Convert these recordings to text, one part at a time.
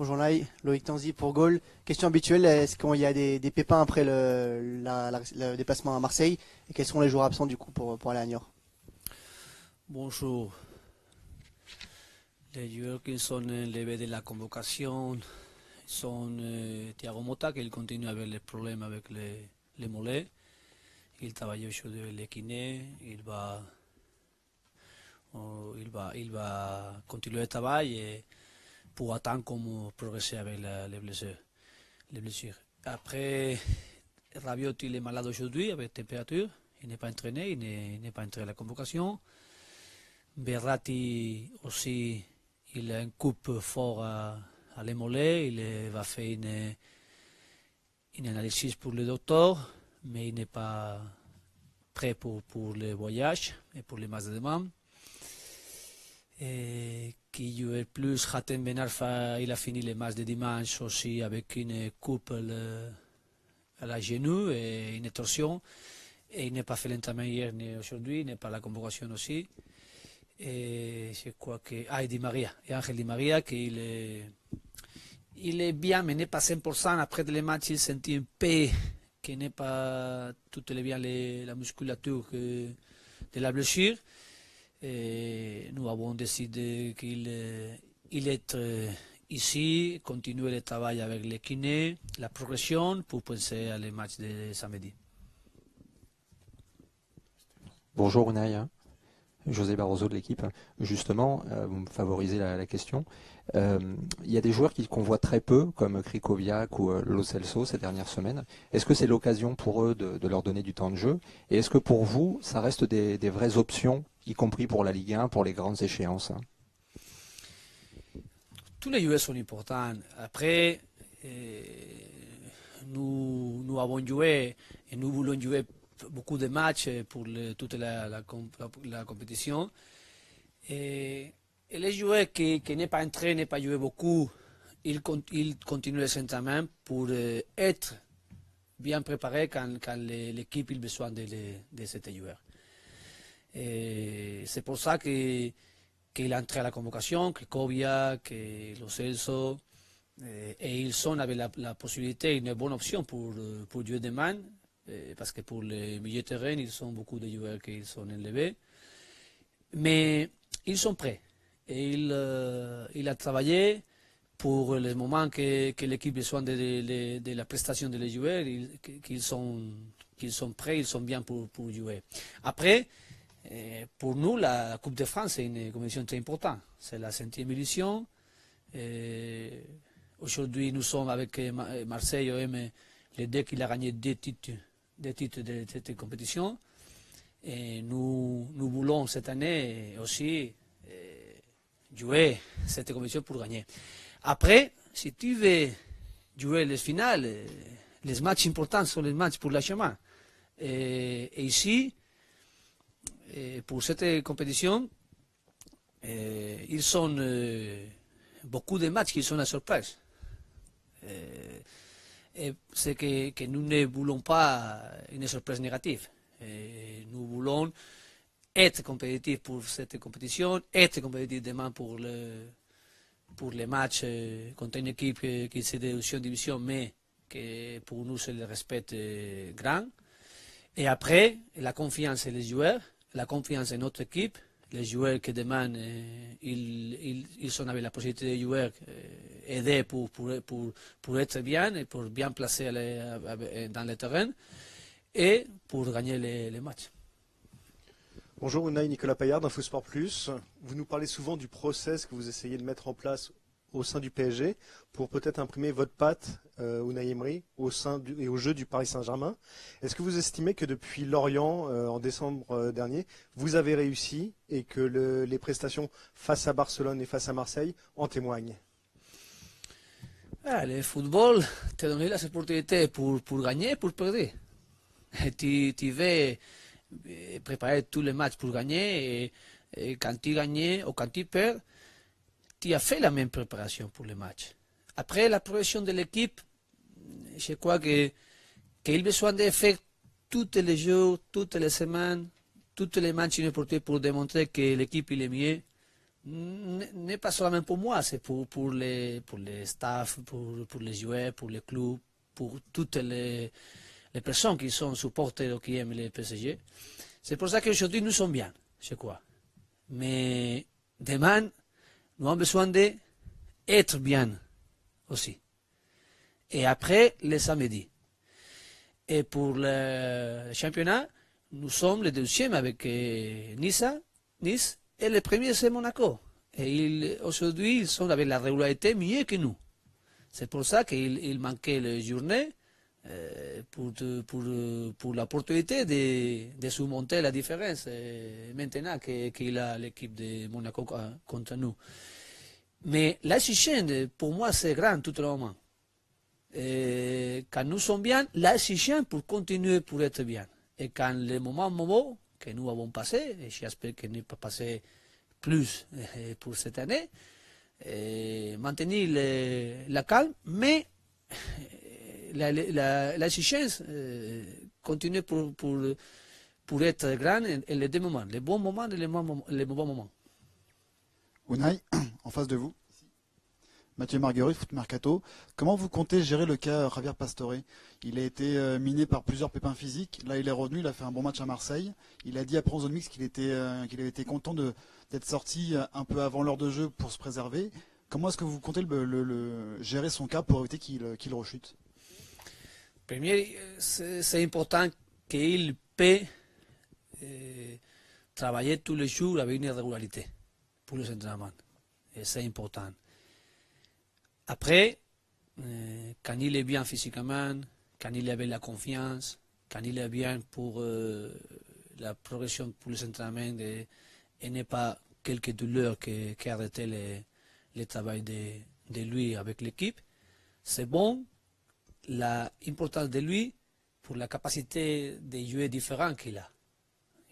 Bonjour Naï, Loïc Tanzi pour Gaulle. Question habituelle, est-ce qu'il y a des pépins après le déplacement à Marseille? Et quels sont les joueurs absents du coup pour aller à Niort? Bonjour. Les joueurs qui sont levés de la convocation sont Thiago Motta, qui continue avec les problèmes avec les mollets. Il travaille aujourd'hui avec les kinés. Il va continuer le travail et pour attendre comment progresser avec les blessures. Après, Rabiot, il est malade aujourd'hui avec température. Il n'est pas entraîné, il n'est pas entré à la convocation. Berratti aussi, il a un coup fort à l'émolé. Il va faire une analyse pour le docteur, mais il n'est pas prêt pour le voyage et pour les matchs de demain. Et qui jouait plus, Hatem Ben Arfa, il a fini les matchs de dimanche aussi avec une coupe à la genou et une torsion. Et il n'a pas fait l'entraînement hier ni aujourd'hui, il n'est pas à la convocation aussi. Et je crois que. Ah, et Di Maria, et Angel Di Maria, il est bien, mais n'est pas 100%. Après les matchs, il sentit un peu qu'il n'est pas tout bien la musculature de la blessure. Et nous avons décidé qu'il est ici, continuer le travail avec les kinés, la progression pour penser à les matchs de samedi. Bonjour Unai, José Barroso de l'équipe. Justement, vous me favorisez la question. Il y a des joueurs qu'on voit très peu, comme Krikoviak ou Lo Celso ces dernières semaines. Est-ce que c'est l'occasion pour eux de leur donner du temps de jeu? Et est-ce que pour vous, ça reste des vraies options, y compris pour la Ligue 1, pour les grandes échéances? Tous les joueurs sont importants. Après, nous avons joué et nous voulons jouer beaucoup de matchs pour toute la compétition. Et les joueurs qui n'est pas entré, n'est pas joué beaucoup, ils continuent les entraînements pour être bien préparés quand l'équipe a besoin de ces joueurs. C'est pour ça qu'il est entré à la convocation, que Koviak, que Lo Celso, et ils sont avec la possibilité, une bonne option pour jouer demain, parce que pour le milieu de terrain, ils sont beaucoup de joueurs qui sont élevés. Mais ils sont prêts. Et il a travaillé pour le moment que l'équipe a besoin de la prestation des joueurs, qu'ils sont prêts, ils sont bien pour jouer. Après, pour nous, la Coupe de France est une compétition très importante. C'est la 5e édition. Aujourd'hui, nous sommes avec Marseille OM, les deux qui ont gagné des titres de cette compétition. Et nous voulons cette année aussi jouer cette compétition pour gagner. Après, si tu veux jouer les finales, les matchs importants sont les matchs pour le chemin. Et ici, pour cette compétition, ils sont beaucoup de matchs qui sont à surprise. C'est que nous ne voulons pas une surprise négative. Nous voulons être compétitifs pour cette compétition, être compétitifs demain pour les matchs contre une équipe qui est de deuxième division, mais que pour nous c'est le respect grand. Et après, la confiance et les joueurs, la confiance en notre équipe, les joueurs qui demain ils sont avec la possibilité de jouer, aider pour être bien et pour bien placer dans le terrain et pour gagner les matchs. Bonjour Unai, Nicolas Paillard d'Infosport Plus. Vous nous parlez souvent du process que vous essayez de mettre en place au sein du PSG pour peut-être imprimer votre patte, Unai Emery, au jeu du Paris Saint-Germain. Est-ce que vous estimez que depuis Lorient, en décembre dernier, vous avez réussi et que les prestations face à Barcelone et face à Marseille en témoignent? Le football te donne la opportunité pour gagner, pour perdre. Tu veux préparer tous les matchs pour gagner et quand tu gagnes ou quand tu perds, tu as fait la même préparation pour les matchs. Après la progression de l'équipe, je crois qu'il a besoin de faire tous les jours, toutes les semaines, tous les matchs inopportuns pour démontrer que l'équipe est mieux n'est pas seulement pour moi, c'est pour les staffs, pour les joueurs, pour les clubs, pour toutes les personnes qui sont supporters ou qui aiment le PSG. C'est pour ça qu'aujourd'hui nous sommes bien, je crois. Mais demain, nous avons besoin d'être bien aussi. Et après, le samedi. Et pour le championnat, nous sommes les deuxièmes avec Nice, et le premier c'est Monaco. Et aujourd'hui, ils sont avec la régularité mieux que nous. C'est pour ça qu'il manquait la journée pour l'opportunité de surmonter la différence maintenant qu'il a l'équipe de Monaco contre nous. Mais l'exigence, pour moi, c'est grand tout le moment. Quand nous sommes bien, l'exigence pour continuer pour être bien. Et quand le moment que nous avons passé, et j'espère qu'il n'est pas passé plus pour cette année, maintenir la calme, mais l'exigence continue pour être grande et les deux moments, les bons moments et les mauvais moments. Unai, en face de vous, Mathieu Marguerite, Foot Mercato. Comment vous comptez gérer le cas Javier Pastore? Il a été miné par plusieurs pépins physiques. Là, il est revenu, il a fait un bon match à Marseille. Il a dit après en zone mixte qu'il avait été content d'être sorti un peu avant l'heure de jeu pour se préserver. Comment est-ce que vous comptez gérer son cas pour éviter qu'il rechute? Premier, c'est important qu'il puisse travailler tous les jours avec une régularité pour les entraînements. Et c'est important. Après, quand il est bien physiquement, quand il a la confiance, quand il est bien pour la progression pour les entraînements et n'est pas quelques douleurs qui arrêtent le travail de lui avec l'équipe, c'est bon. L'importance de lui pour la capacité de jouer différente qu'il a.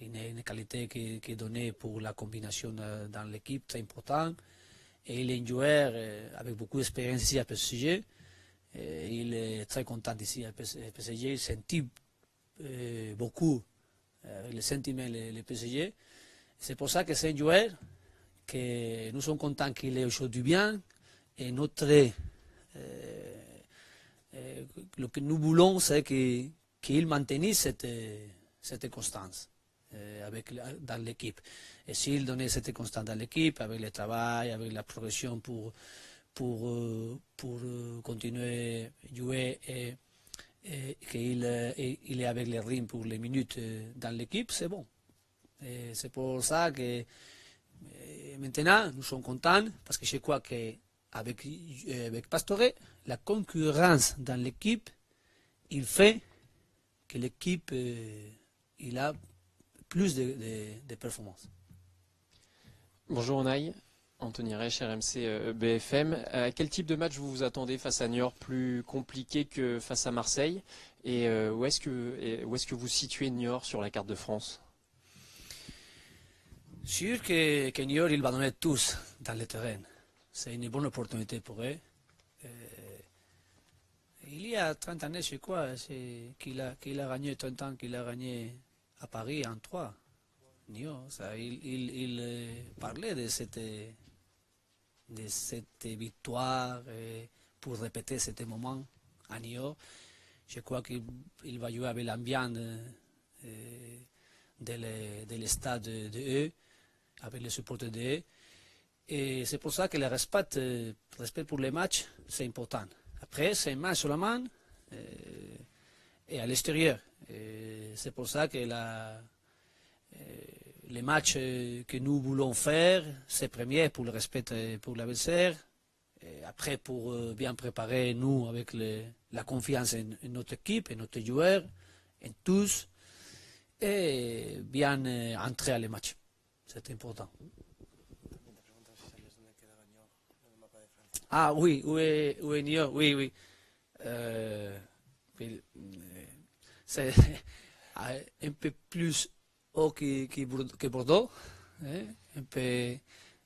Il a une qualité qui est donnée pour la combinaison dans l'équipe, très importante. Et il est un joueur avec beaucoup d'expérience ici à PSG. Il est très content ici à PSG. Il sentit beaucoup le sentiment le PSG. C'est pour ça que c'est un joueur que nous sommes contents qu'il est aujourd'hui bien. Et notre ce que nous voulons, c'est qu'il maintienne cette constance dans l'équipe. Et s'il donnait cette constance dans l'équipe, avec le travail, avec la progression pour continuer à jouer et qu'il est avec les rythmes pour les minutes dans l'équipe, c'est bon. Et c'est pour ça que maintenant, nous sommes contents, parce que je crois qu'avec Pastore, la concurrence dans l'équipe, il fait que l'équipe il a plus de performances. Bonjour Unai, Anthony Reich, RMC BFM. Quel type de match vous vous attendez face à Niort? Plus compliqué que face à Marseille? Et où est-ce que vous situez Niort sur la carte de France? Sûr que Niort, il va donner tous dans le terrain. C'est une bonne opportunité pour eux. Il y a 30 années, je crois, qu'il a gagné 30 ans, qu'il a gagné à Paris en 3. Il parlait de cette victoire pour répéter ce moment à Niort. Je crois qu'il va jouer avec l'ambiance de l'estade de eux, avec les supporters de eux. Et c'est pour ça que le respect pour les matchs, c'est important. Après, c'est un match seulement et à l'extérieur. C'est pour ça que les matchs que nous voulons faire, c'est premier pour le respect pour l'adversaire. Après, pour bien préparer, nous, avec la confiance en notre équipe, en notre joueurs, en tous, et bien entrer à les matchs. C'est important. Ah oui, oui, Niort, oui. C'est un peu plus haut que Bordeaux, un peu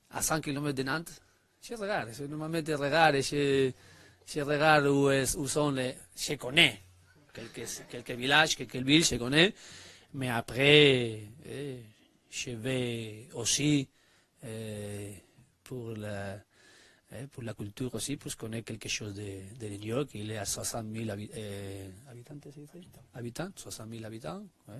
à 100 km de Nantes. Je regarde, normalement je regarde où sont les... Je connais quelques villages, quelques villes, je connais, mais après, je vais aussi pour la culture aussi, puisqu'on est quelque chose de New York. Il est à 60 000 habitants, habitants, 60 000 habitants. Ouais.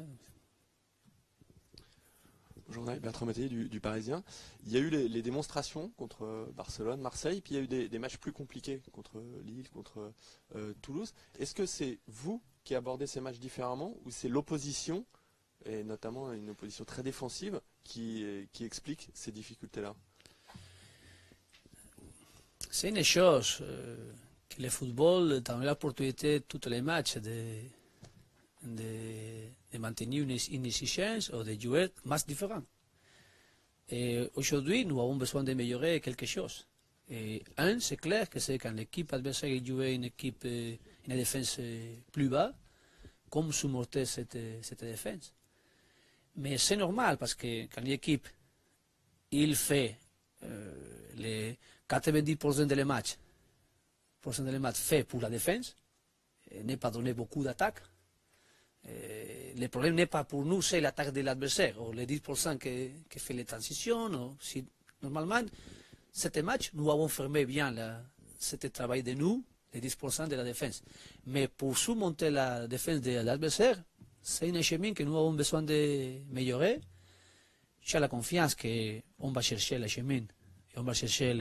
Bonjour, Bertrand Mattei du Parisien. Il y a eu les démonstrations contre Barcelone, Marseille, puis il y a eu des matchs plus compliqués contre Lille, contre Toulouse. Est-ce que c'est vous qui abordez ces matchs différemment ou c'est l'opposition, et notamment une opposition très défensive, qui explique ces difficultés-là? C'est une chose que le football donne l'opportunité tous les matchs de maintenir une exigence ou de jouer matchs différents. Et aujourd'hui, nous avons besoin d'améliorer quelque chose. Et c'est clair que c'est quand l'équipe adversaire joue une défense plus bas, comme surmonter cette défense. Mais c'est normal parce que quand l'équipe il fait les 90% des matchs fait pour la défense, n'est pas donné beaucoup d'attaques. Le problème n'est pas pour nous, c'est l'attaque de l'adversaire, ou les 10% qui fait les transitions. Normalement, cet match, nous avons fermé bien ce travail de nous, les 10% de la défense. Mais pour surmonter la défense de l'adversaire, c'est un chemin que nous avons besoin d'améliorer. J'ai la confiance qu'on va chercher le chemin, et on va chercher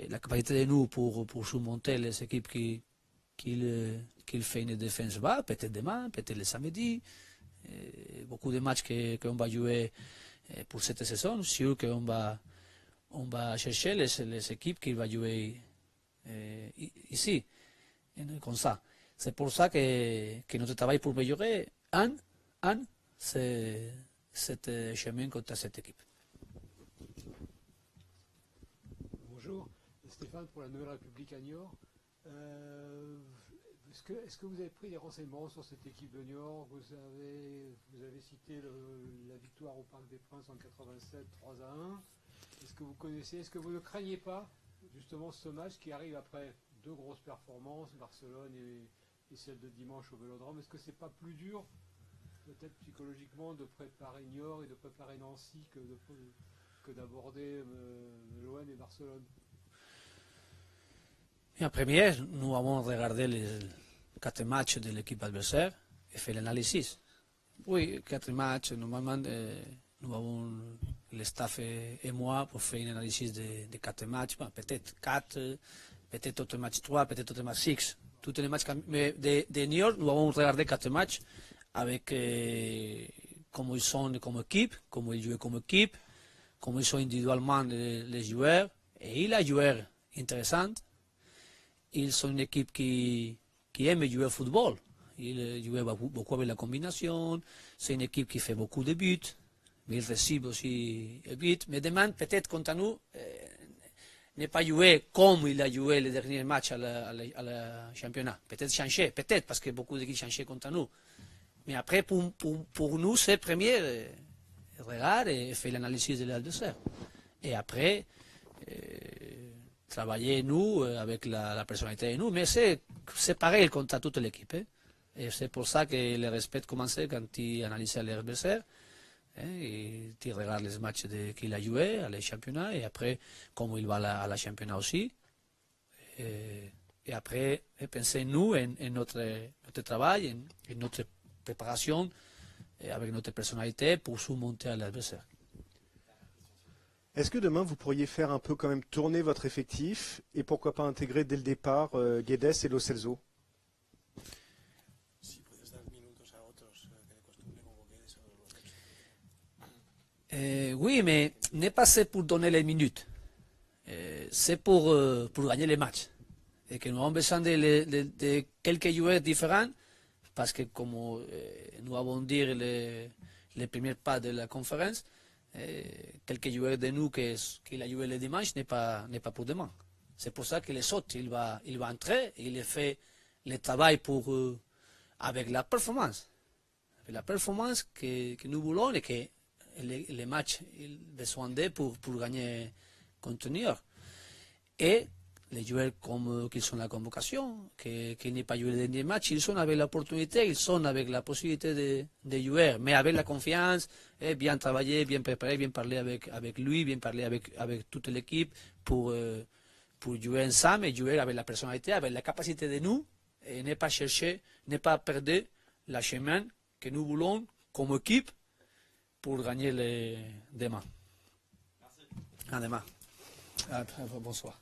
la capacité de nous pour surmonter les équipes qu'il fait une défense bas, peut-être demain, peut-être le samedi. Beaucoup de matchs qu'on va jouer pour cette saison, sûr qu'on va chercher les équipes qui vont jouer ici, comme ça. C'est pour ça que notre travail pour améliorer, c'est ce chemin contre cette équipe. Bonjour, Stéphane pour la Nouvelle République à Niort. Est-ce que vous avez pris des renseignements sur cette équipe de Niort? Vous avez cité la victoire au Parc des Princes en 87, 3-1. Est-ce que vous connaissez, est-ce que vous ne craignez pas justement ce match qui arrive après deux grosses performances, Barcelone et celle de dimanche au Vélodrome? Est-ce que c'est pas plus dur, peut-être psychologiquement, de préparer Niort et de préparer Nancy que d'aborder l'OM et Barcelone? En première, nous avons regardé les 4 matchs de l'équipe adversaire et fait l'analyse. Oui, 4 matchs, normalement, nous avons le staff et moi pour faire une analyse de 4 matchs, peut-être 4, peut-être autre match 3, peut-être autre match 6. Tous les matchs, mais de New York, nous avons regardé 4 matchs avec comment ils sont comme équipe, comment ils jouent comme équipe, comment ils sont individuellement les joueurs. Et il y a des joueurs intéressants. Ils sont une équipe qui aime jouer au football. Ils jouent beaucoup avec la combinaison. C'est une équipe qui fait beaucoup de buts. Ils reçoivent aussi des buts. Mais demain, peut-être contre nous, n'est pas joué comme il a joué les derniers matchs à la championnat. Peut-être changer, peut-être, parce que beaucoup d'équipes changé contre nous. Mais après, pour nous, c'est premier, regarder et faire l'analyse de l'adversaire. Et après, travailler nous avec la personnalité de nous, mais c'est pareil contre toute l'équipe. Et c'est pour ça que le respect commence quand tu analyses l'adversaire, et tu regardes les matchs qu'il a joué à la championnat, et après, comment il va à la championnat aussi. Et après, penser nous en notre travail, en notre préparation, avec notre personnalité pour surmonter l'adversaire. Est-ce que demain vous pourriez faire un peu quand même tourner votre effectif et pourquoi pas intégrer dès le départ Guedes et Lo Celso? Oui, mais n'est pas c'est pour donner les minutes. C'est pour gagner les matchs. Et que nous avons besoin de quelques joueurs différents parce que comme nous avons dit les premiers pas de la conférence, quelques joueurs de nous qui a joué le dimanche n'est pas pour demain. C'est pour ça que les autres, il va entrer et il fait le travail avec la performance. Avec la performance que nous voulons et que les matchs, il besoin d'eux pour gagner contre New York. Et les joueurs comme qu'ils sont la convocation, qu'ils n'aient pas joué le dernier match, ils sont avec l'opportunité, ils sont avec la possibilité de jouer, mais avec la confiance, et bien travailler, bien préparer, bien parler avec lui, bien parler avec toute l'équipe pour jouer ensemble et jouer avec la personnalité, avec la capacité de nous, et ne pas chercher, ne pas perdre la chemin que nous voulons comme équipe pour gagner demain. Merci. À demain. Bonsoir.